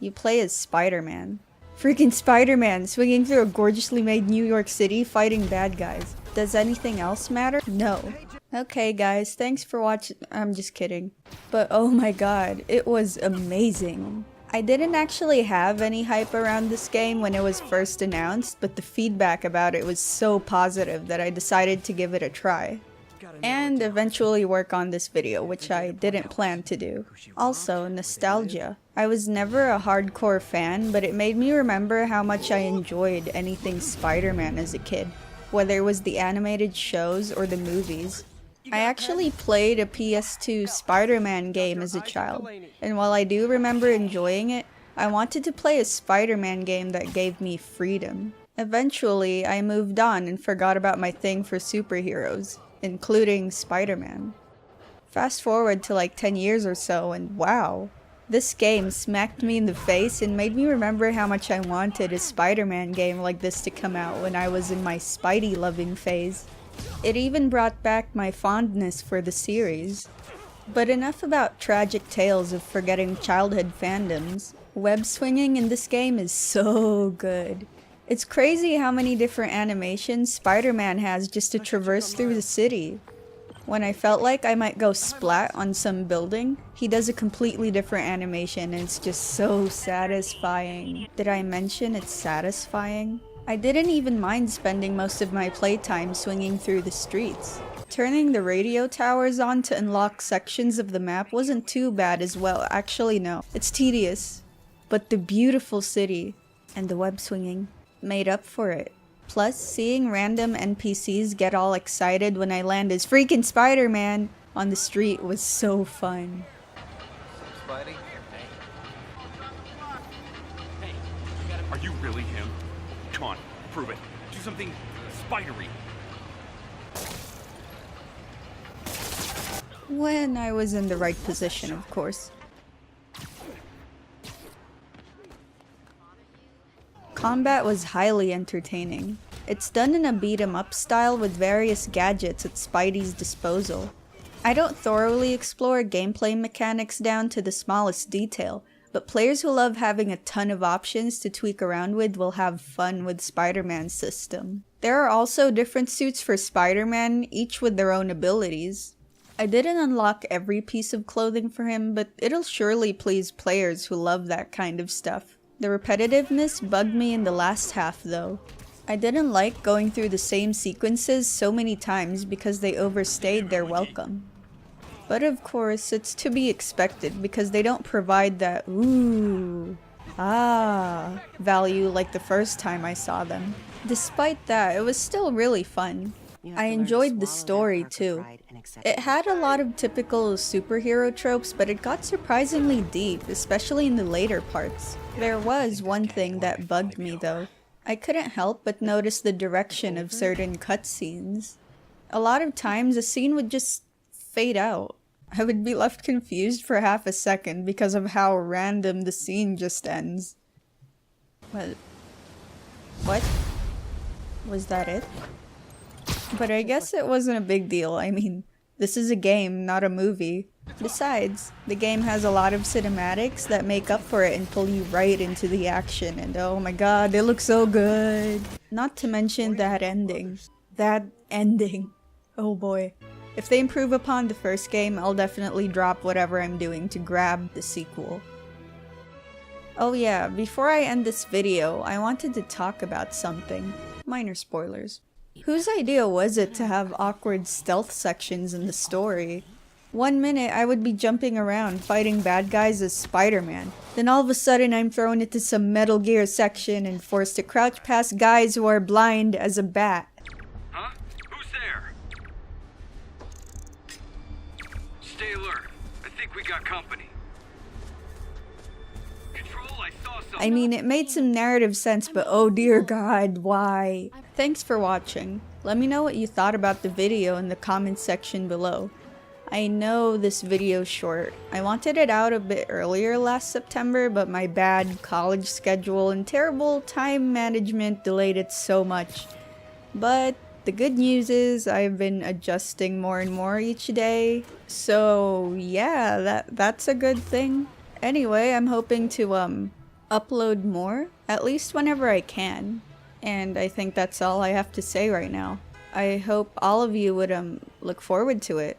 You play as Spider-Man. Freaking Spider-Man swinging through a gorgeously made New York City fighting bad guys. Does anything else matter? No. Okay guys, thanks for watching. I'm just kidding. But oh my god, it was amazing. I didn't actually have any hype around this game when it was first announced, but the feedback about it was so positive that I decided to give it a try. And eventually work on this video, which I didn't plan to do. Also, nostalgia. I was never a hardcore fan, but it made me remember how much I enjoyed anything Spider-Man as a kid, whether it was the animated shows or the movies. I actually played a PS2 Spider-Man game as a child, and while I do remember enjoying it, I wanted to play a Spider-Man game that gave me freedom. Eventually, I moved on and forgot about my thing for superheroes, including Spider-Man. Fast forward to like 10 years or so and wow, this game smacked me in the face and made me remember how much I wanted a Spider-Man game like this to come out when I was in my Spidey loving phase. It even brought back my fondness for the series. But enough about tragic tales of forgetting childhood fandoms. Web swinging in this game is so good. It's crazy how many different animations Spider-Man has just to traverse through the city. When I felt like I might go splat on some building, he does a completely different animation and it's just so satisfying. Did I mention it's satisfying? I didn't even mind spending most of my playtime swinging through the streets. Turning the radio towers on to unlock sections of the map wasn't too bad as well. Actually no, it's tedious. But the beautiful city and the web swinging made up for it. Plus, seeing random NPCs get all excited when I land as freaking Spider-Man on the street was so fun. Spidey? Hey, are you really him? Come on, prove it. Do something spidery. When I was in the right position, of course. Combat was highly entertaining. It's done in a beat-em-up style with various gadgets at Spidey's disposal. I don't thoroughly explore gameplay mechanics down to the smallest detail, but players who love having a ton of options to tweak around with will have fun with Spider-Man's system. There are also different suits for Spider-Man, each with their own abilities. I didn't unlock every piece of clothing for him, but it'll surely please players who love that kind of stuff. The repetitiveness bugged me in the last half though. I didn't like going through the same sequences so many times because they overstayed their welcome. But of course, it's to be expected because they don't provide that ooh, ah value like the first time I saw them. Despite that, it was still really fun. I enjoyed the story too. It had a lot of typical superhero tropes, but it got surprisingly deep, especially in the later parts. There was one thing that bugged me though. I couldn't help but notice the direction of certain cutscenes. A lot of times a scene would just fade out. I would be left confused for half a second because of how random the scene just ends. What? Was that it? But I guess it wasn't a big deal. I mean, this is a game, not a movie. Besides, the game has a lot of cinematics that make up for it and pull you right into the action, and oh my god, they look so good! Not to mention that ending. That ending. Oh boy. If they improve upon the first game, I'll definitely drop whatever I'm doing to grab the sequel. Oh yeah, before I end this video, I wanted to talk about something. Minor spoilers. Whose idea was it to have awkward stealth sections in the story? One minute I would be jumping around fighting bad guys as Spider-Man, then all of a sudden I'm thrown into some Metal Gear section and forced to crouch past guys who are blind as a bat. Huh? Who's there? Stay alert. I think we got company. Control, I saw something. I mean, it made some narrative sense, but oh dear god, why? Thanks for watching. Let me know what you thought about the video in the comments section below. I know this video's short. I wanted it out a bit earlier last September, but my bad college schedule and terrible time management delayed it so much. But the good news is I've been adjusting more and more each day. So yeah, that's a good thing. Anyway, I'm hoping to upload more, at least whenever I can. And I think that's all I have to say right now. I hope all of you would look forward to it.